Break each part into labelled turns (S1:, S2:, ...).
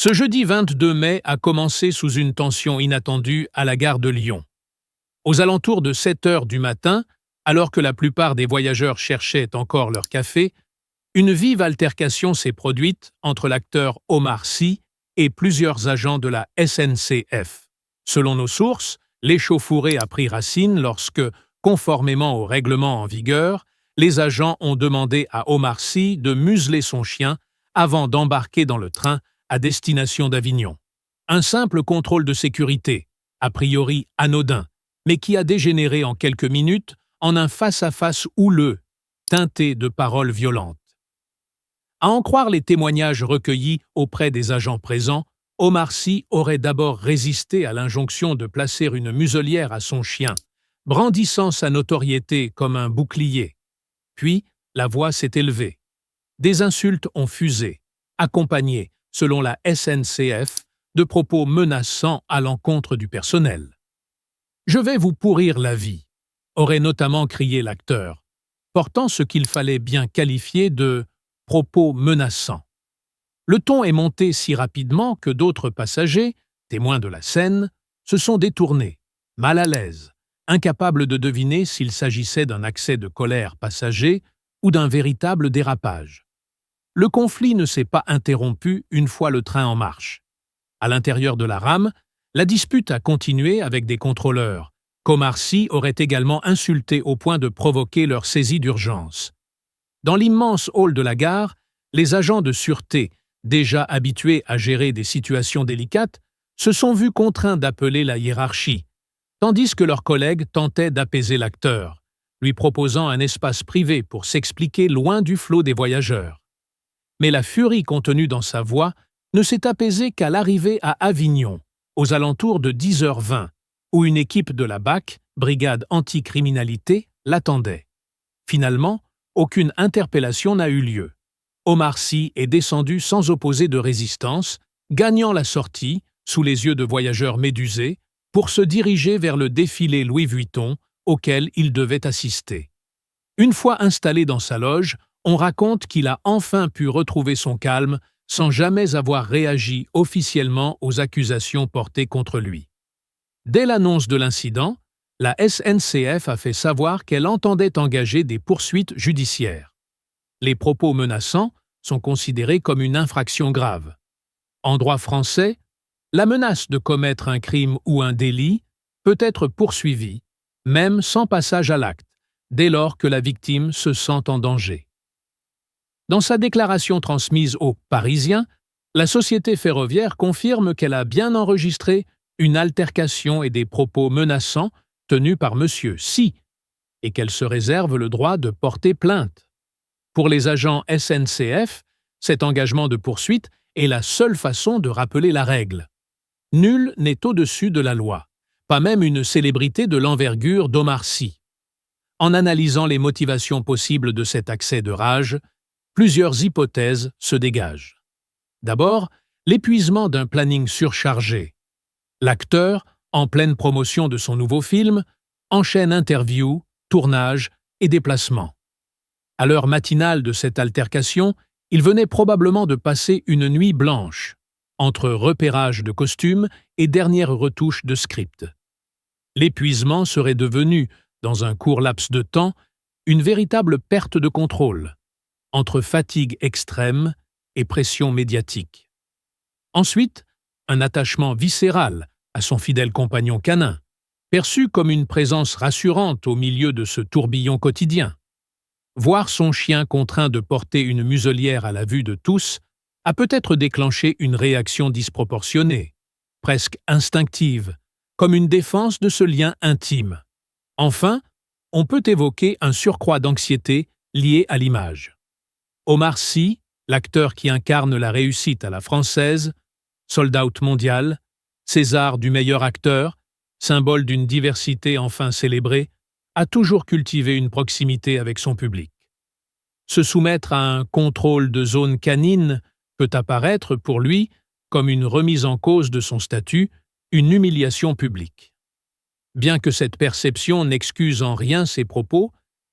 S1: Ce jeudi 22 mai a commencé sous une tension inattendue à la gare de Lyon. Aux alentours de 7 heures du matin, alors que la plupart des voyageurs cherchaient encore leur café, une vive altercation s'est produite entre l'acteur Omar Sy et plusieurs agents de la SNCF. Selon nos sources, l'échauffourée a pris racine lorsque, conformément au règlement en vigueur, les agents ont demandé à Omar Sy de museler son chien avant d'embarquer dans le train à destination d'Avignon. Un simple contrôle de sécurité, a priori anodin, mais qui a dégénéré en quelques minutes en un face-à-face houleux, teinté de paroles violentes. À en croire les témoignages recueillis auprès des agents présents, Omar Sy aurait d'abord résisté à l'injonction de placer une muselière à son chien, brandissant sa notoriété comme un bouclier. Puis, la voix s'est élevée. Des insultes ont fusé, accompagnées, selon la SNCF, de propos menaçants à l'encontre du personnel. « Je vais vous pourrir la vie », aurait notamment crié l'acteur, portant ce qu'il fallait bien qualifier de « propos menaçants ». Le ton est monté si rapidement que d'autres passagers, témoins de la scène, se sont détournés, mal à l'aise, incapables de deviner s'il s'agissait d'un accès de colère passager ou d'un véritable dérapage. Le conflit ne s'est pas interrompu une fois le train en marche. À l'intérieur de la rame, la dispute a continué avec des contrôleurs, qu'Omar Sy aurait également insultés au point de provoquer leur saisie d'urgence. Dans l'immense hall de la gare, les agents de sûreté, déjà habitués à gérer des situations délicates, se sont vus contraints d'appeler la hiérarchie, tandis que leurs collègues tentaient d'apaiser l'acteur, lui proposant un espace privé pour s'expliquer loin du flot des voyageurs. Mais la furie contenue dans sa voix ne s'est apaisée qu'à l'arrivée à Avignon, aux alentours de 10h20, où une équipe de la BAC, Brigade Anticriminalité, l'attendait. Finalement, aucune interpellation n'a eu lieu. Omar Sy est descendu sans opposer de résistance, gagnant la sortie, sous les yeux de voyageurs médusés, pour se diriger vers le défilé Louis Vuitton auquel il devait assister. Une fois installé dans sa loge, on raconte qu'il a enfin pu retrouver son calme sans jamais avoir réagi officiellement aux accusations portées contre lui. Dès l'annonce de l'incident, la SNCF a fait savoir qu'elle entendait engager des poursuites judiciaires. Les propos menaçants sont considérés comme une infraction grave. En droit français, la menace de commettre un crime ou un délit peut être poursuivie, même sans passage à l'acte, dès lors que la victime se sent en danger. Dans sa déclaration transmise aux Parisiens, la société ferroviaire confirme qu'elle a bien enregistré une altercation et des propos menaçants tenus par M. Sy, et qu'elle se réserve le droit de porter plainte. Pour les agents SNCF, cet engagement de poursuite est la seule façon de rappeler la règle. Nul n'est au-dessus de la loi, pas même une célébrité de l'envergure d'Omar Sy. En analysant les motivations possibles de cet accès de rage, plusieurs hypothèses se dégagent. D'abord, l'épuisement d'un planning surchargé. L'acteur, en pleine promotion de son nouveau film, enchaîne interviews, tournages et déplacements. À l'heure matinale de cette altercation, il venait probablement de passer une nuit blanche, entre repérage de costumes et dernières retouches de script. L'épuisement serait devenu, dans un court laps de temps, une véritable perte de contrôle, entre fatigue extrême et pression médiatique. Ensuite, un attachement viscéral à son fidèle compagnon canin, perçu comme une présence rassurante au milieu de ce tourbillon quotidien. Voir son chien contraint de porter une muselière à la vue de tous a peut-être déclenché une réaction disproportionnée, presque instinctive, comme une défense de ce lien intime. Enfin, on peut évoquer un surcroît d'anxiété lié à l'image. Omar Sy, l'acteur qui incarne la réussite à la française, sold-out mondial, César du meilleur acteur, symbole d'une diversité enfin célébrée, a toujours cultivé une proximité avec son public. Se soumettre à un contrôle de zone canine peut apparaître pour lui comme une remise en cause de son statut, une humiliation publique. Bien que cette perception n'excuse en rien ses propos,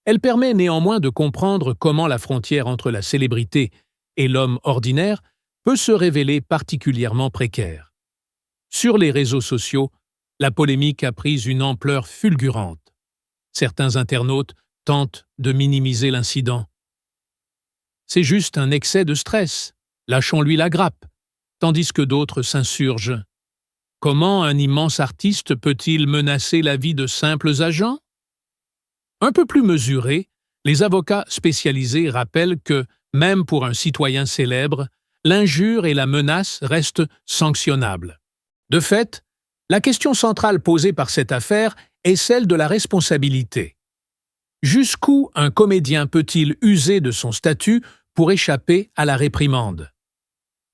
S1: elle permet néanmoins de comprendre comment la frontière entre la célébrité et l'homme ordinaire peut se révéler particulièrement précaire. Sur les réseaux sociaux, la polémique a pris une ampleur fulgurante. Certains internautes tentent de minimiser l'incident. C'est juste un excès de stress, lâchons-lui la grappe, tandis que d'autres s'insurgent. Comment un immense artiste peut-il menacer la vie de simples agents? Un peu plus mesurés, les avocats spécialisés rappellent que, même pour un citoyen célèbre, l'injure et la menace restent sanctionnables. De fait, la question centrale posée par cette affaire est celle de la responsabilité. Jusqu'où un comédien peut-il user de son statut pour échapper à la réprimande?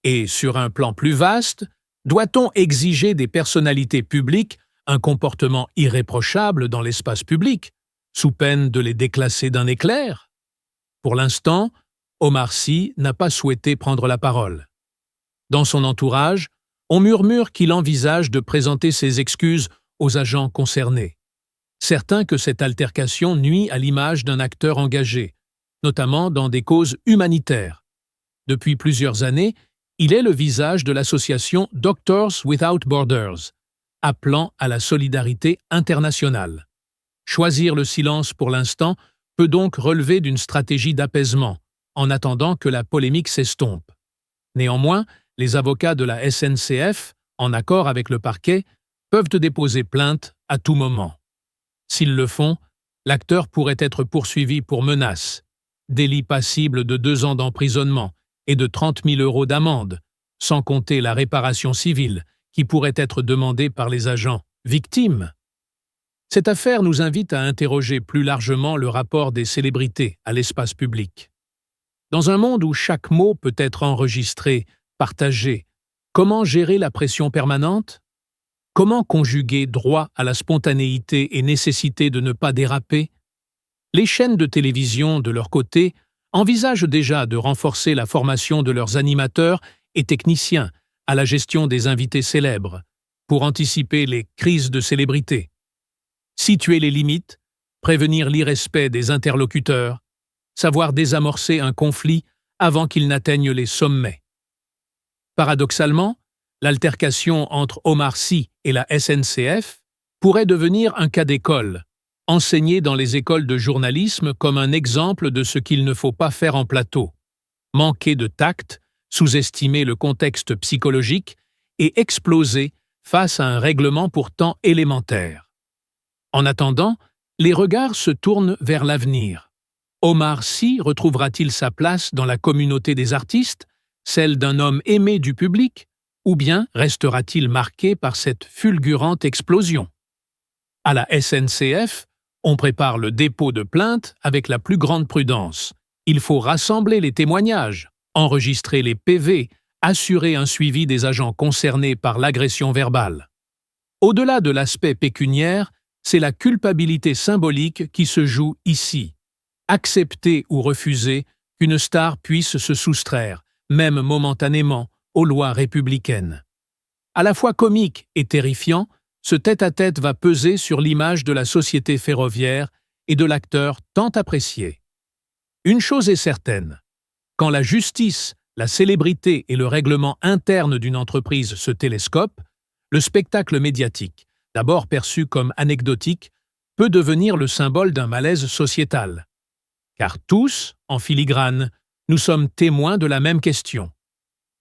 S1: Et sur un plan plus vaste, doit-on exiger des personnalités publiques un comportement irréprochable dans l'espace public, sous peine de les déclasser d'un éclair? Pour l'instant, Omar Sy n'a pas souhaité prendre la parole. Dans son entourage, on murmure qu'il envisage de présenter ses excuses aux agents concernés. Certains que cette altercation nuit à l'image d'un acteur engagé, notamment dans des causes humanitaires. Depuis plusieurs années, il est le visage de l'association Doctors Without Borders, appelant à la solidarité internationale. Choisir le silence pour l'instant peut donc relever d'une stratégie d'apaisement, en attendant que la polémique s'estompe. Néanmoins, les avocats de la SNCF, en accord avec le parquet, peuvent déposer plainte à tout moment. S'ils le font, l'acteur pourrait être poursuivi pour menace, délit passible de 2 ans d'emprisonnement et de 30 000 € d'amende, sans compter la réparation civile qui pourrait être demandée par les agents victimes. Cette affaire nous invite à interroger plus largement le rapport des célébrités à l'espace public. Dans un monde où chaque mot peut être enregistré, partagé, comment gérer la pression permanente? Comment conjuguer droit à la spontanéité et nécessité de ne pas déraper? Les chaînes de télévision, de leur côté, envisagent déjà de renforcer la formation de leurs animateurs et techniciens à la gestion des invités célèbres, pour anticiper les crises de célébrité. Situer les limites, prévenir l'irrespect des interlocuteurs, savoir désamorcer un conflit avant qu'il n'atteigne les sommets. Paradoxalement, l'altercation entre Omar Sy et la SNCF pourrait devenir un cas d'école, enseigné dans les écoles de journalisme comme un exemple de ce qu'il ne faut pas faire en plateau. Manquer de tact, sous-estimer le contexte psychologique et exploser face à un règlement pourtant élémentaire. En attendant, les regards se tournent vers l'avenir. Omar Sy retrouvera-t-il sa place dans la communauté des artistes, celle d'un homme aimé du public, ou bien restera-t-il marqué par cette fulgurante explosion? À la SNCF, on prépare le dépôt de plainte avec la plus grande prudence. Il faut rassembler les témoignages, enregistrer les PV, assurer un suivi des agents concernés par l'agression verbale. Au-delà de l'aspect pécuniaire, c'est la culpabilité symbolique qui se joue ici. Accepter ou refuser qu'une star puisse se soustraire, même momentanément, aux lois républicaines. À la fois comique et terrifiant, ce tête-à-tête va peser sur l'image de la société ferroviaire et de l'acteur tant apprécié. Une chose est certaine, quand la justice, la célébrité et le règlement interne d'une entreprise se télescopent, le spectacle médiatique, d'abord perçu comme anecdotique, peut devenir le symbole d'un malaise sociétal. Car tous, en filigrane, nous sommes témoins de la même question.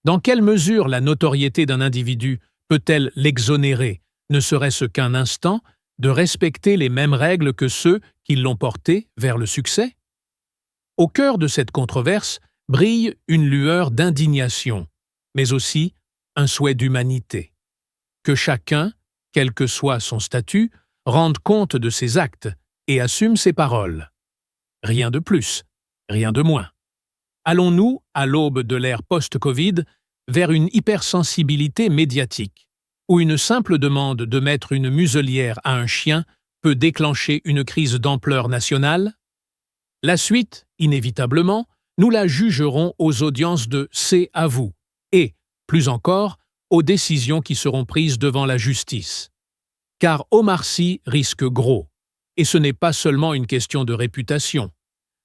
S1: Dans quelle mesure la notoriété d'un individu peut-elle l'exonérer, ne serait-ce qu'un instant, de respecter les mêmes règles que ceux qui l'ont porté vers le succès? Au cœur de cette controverse brille une lueur d'indignation, mais aussi un souhait d'humanité. Que chacun, quel que soit son statut, rende compte de ses actes et assume ses paroles. Rien de plus, rien de moins. Allons-nous, à l'aube de l'ère post-Covid, vers une hypersensibilité médiatique, où une simple demande de mettre une muselière à un chien peut déclencher une crise d'ampleur nationale? La suite, inévitablement, nous la jugerons aux audiences de « C'est à vous » et, plus encore, aux décisions qui seront prises devant la justice. Car Omar Sy risque gros, et ce n'est pas seulement une question de réputation.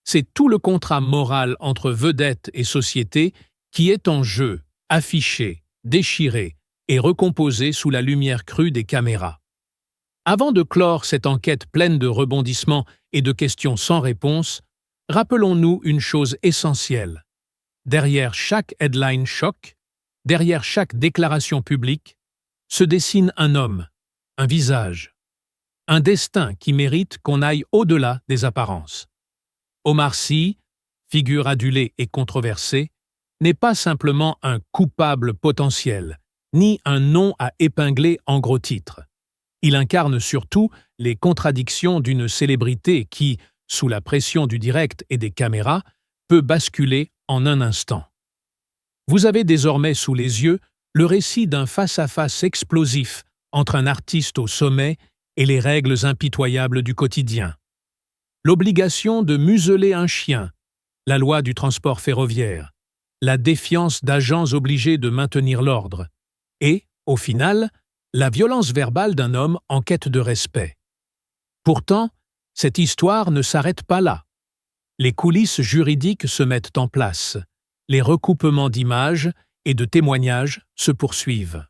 S1: C'est tout le contrat moral entre vedette et société qui est en jeu, affichés, déchirés et recomposés sous la lumière crue des caméras. Avant de clore cette enquête pleine de rebondissements et de questions sans réponse, rappelons-nous une chose essentielle. Derrière chaque headline choc, derrière chaque déclaration publique, se dessine un homme, un visage, un destin qui mérite qu'on aille au-delà des apparences. Omar Sy, figure adulée et controversée, n'est pas simplement un coupable potentiel, ni un nom à épingler en gros titres. Il incarne surtout les contradictions d'une célébrité qui, sous la pression du direct et des caméras, peut basculer en un instant. Vous avez désormais sous les yeux le récit d'un face-à-face explosif entre un artiste au sommet et les règles impitoyables du quotidien. L'obligation de museler un chien, la loi du transport ferroviaire, la défiance d'agents obligés de maintenir l'ordre, et, au final, la violence verbale d'un homme en quête de respect. Pourtant, cette histoire ne s'arrête pas là. Les coulisses juridiques se mettent en place, les recoupements d'images et de témoignages se poursuivent.